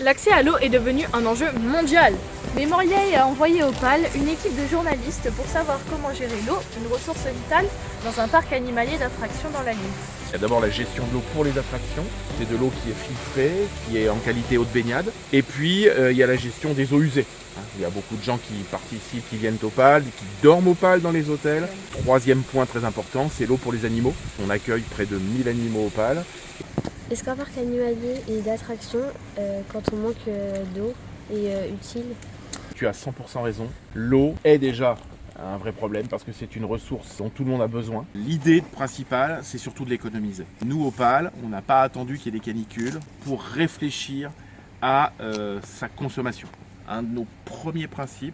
L'accès à l'eau est devenu un enjeu mondial. Memorial a envoyé au PAL une équipe de journalistes pour savoir comment gérer l'eau, une ressource vitale, dans un parc animalier d'attractions dans la Nièvre. Il y a d'abord la gestion de l'eau pour les attractions, c'est de l'eau qui est filtrée, qui est en qualité eau de baignade. Et puis il y a la gestion des eaux usées. Il y a beaucoup de gens qui participent, qui viennent au PAL, qui dorment au PAL dans les hôtels. Troisième point très important, c'est l'eau pour les animaux. On accueille près de 1000 animaux au PAL. Est-ce qu'un parc animalier et d'attractions, quand on manque d'eau, est utile ? Tu as 100% raison. L'eau est déjà un vrai problème parce que c'est une ressource dont tout le monde a besoin. L'idée principale, c'est surtout de l'économiser. Nous, au PAL, on n'a pas attendu qu'il y ait des canicules pour réfléchir à sa consommation. Un de nos premiers principes,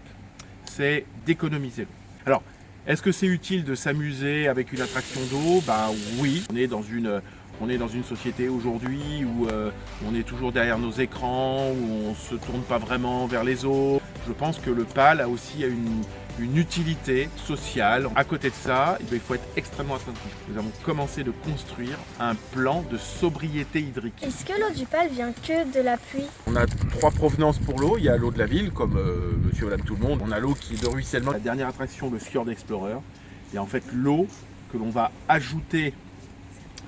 c'est d'économiser l'eau. Alors, est-ce que c'est utile de s'amuser avec une attraction d'eau ? Ben oui, on est dans une société aujourd'hui où on est toujours derrière nos écrans, où on ne se tourne pas vraiment vers les eaux. Je pense que le PAL a aussi une utilité sociale. À côté de ça, il faut être extrêmement attentif. Nous avons commencé de construire un plan de sobriété hydrique. Est-ce que l'eau du PAL vient que de la pluie ? On a 3 provenances pour l'eau. Il y a l'eau de la ville, comme monsieur et madame tout le monde. On a l'eau qui est de ruissellement. La dernière attraction, le Fjord Explorer. Et en fait, l'eau que l'on va ajouter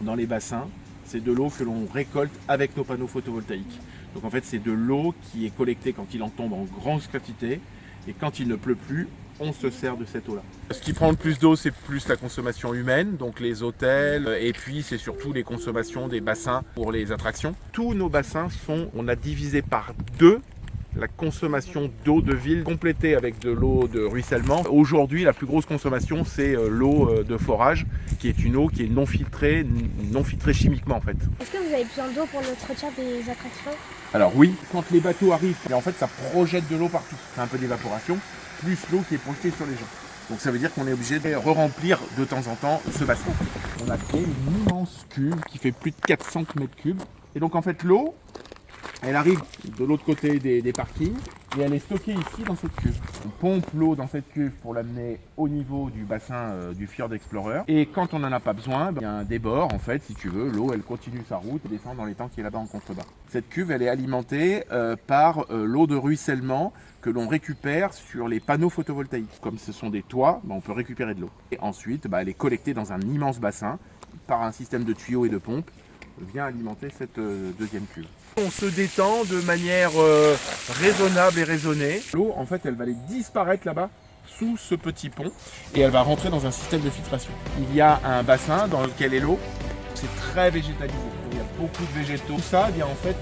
dans les bassins, c'est de l'eau que l'on récolte avec nos panneaux photovoltaïques. Donc en fait, c'est de l'eau qui est collectée quand il en tombe en grande quantité. Et quand il ne pleut plus, on se sert de cette eau-là. Ce qui prend le plus d'eau, c'est plus la consommation humaine, donc les hôtels, et puis c'est surtout les consommations des bassins pour les attractions. Tous nos bassins on a divisé par 2 la consommation d'eau de ville complétée avec de l'eau de ruissellement. Aujourd'hui, la plus grosse consommation, c'est l'eau de forage, qui est une eau qui est non filtrée chimiquement en fait. Est-ce que vous avez besoin d'eau pour l'entretien des attractions ? Alors oui, quand les bateaux arrivent, en fait ça projette de l'eau partout. C'est un peu d'évaporation, plus l'eau qui est projetée sur les gens. Donc ça veut dire qu'on est obligé de re-remplir de temps en temps ce bassin. On a créé une immense cuve qui fait plus de 400 m3. Et donc en fait l'eau, elle arrive de l'autre côté des parkings et elle est stockée ici dans cette cuve. On pompe l'eau dans cette cuve pour l'amener au niveau du bassin du Fjord Explorer. Et quand on n'en a pas besoin, il y a un débord en fait, si tu veux. L'eau, elle continue sa route et descend dans l'étang qui est là-bas en contrebas. Cette cuve, elle est alimentée par l'eau de ruissellement que l'on récupère sur les panneaux photovoltaïques. Comme ce sont des toits, on peut récupérer de l'eau. Et ensuite, elle est collectée dans un immense bassin par un système de tuyaux et de pompes vient alimenter cette deuxième cuve. On se détend de manière raisonnable et raisonnée. L'eau, en fait, elle va aller disparaître là-bas sous ce petit pont et elle va rentrer dans un système de filtration. Il y a un bassin dans lequel est l'eau. C'est très végétalisé. Il y a beaucoup de végétaux. Tout ça, eh bien, en fait,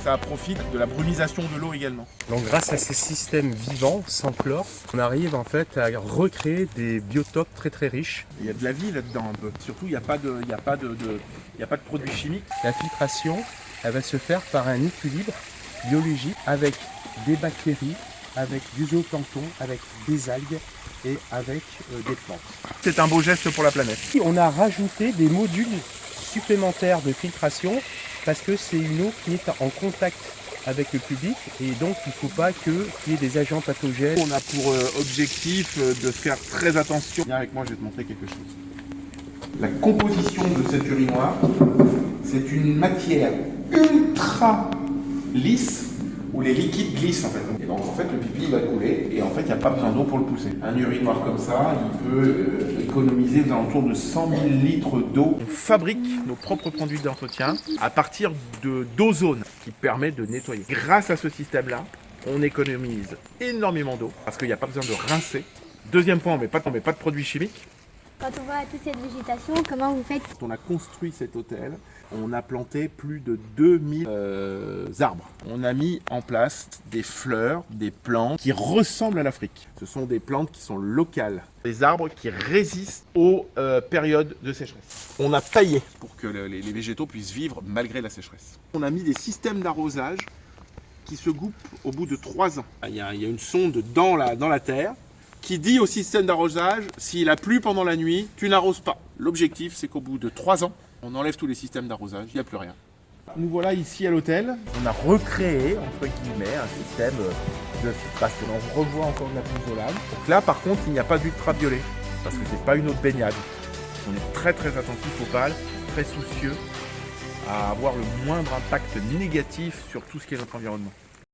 ça profite de la brumisation de l'eau également. Donc grâce à ces systèmes vivants, sans chlore, on arrive en fait à recréer des biotopes très très riches. Il y a de la vie là-dedans un peu. Surtout, il n'y a pas de produits chimiques. La filtration, elle va se faire par un équilibre biologique avec des bactéries, avec du zooplancton, avec des algues et avec des plantes. C'est un beau geste pour la planète. On a rajouté des modules supplémentaires de filtration parce que c'est une eau qui est en contact avec le public et donc il ne faut pas qu'il y ait des agents pathogènes. On a pour objectif de faire très attention. Viens avec moi, je vais te montrer quelque chose. La composition de cette urinoir, c'est une matière ultra lisse où les liquides glissent en fait. Et donc en fait le pipi va couler et en fait il n'y a pas besoin d'eau pour le pousser. Un urinoir comme ça, il peut économiser aux alentours de 100 000 litres d'eau. On fabrique nos propres conduites d'entretien à partir d'ozone qui permet de nettoyer. Grâce à ce système-là, on économise énormément d'eau parce qu'il n'y a pas besoin de rincer. Deuxième point, on ne met pas de produits chimiques. Quand on voit toute cette végétation, comment vous faites ? Quand on a construit cet hôtel, on a planté plus de 2000 arbres. On a mis en place des fleurs, des plantes qui ressemblent à l'Afrique. Ce sont des plantes qui sont locales, des arbres qui résistent aux périodes de sécheresse. On a taillé pour que les végétaux puissent vivre malgré la sécheresse. On a mis des systèmes d'arrosage qui se goupent au bout de 3 ans. Il y a une sonde dans la terre qui dit au système d'arrosage, s'il a plu pendant la nuit, tu n'arroses pas. L'objectif, c'est qu'au bout de 3 ans, on enlève tous les systèmes d'arrosage, il n'y a plus rien. Nous voilà ici à l'hôtel. On a recréé, entre guillemets, un système de filtration. On revoit encore de la pouzzolane. Donc là, par contre, il n'y a pas d'ultraviolet, parce que c'est pas une eau de baignade. On est très très attentif au PAL, très soucieux à avoir le moindre impact négatif sur tout ce qui est notre environnement.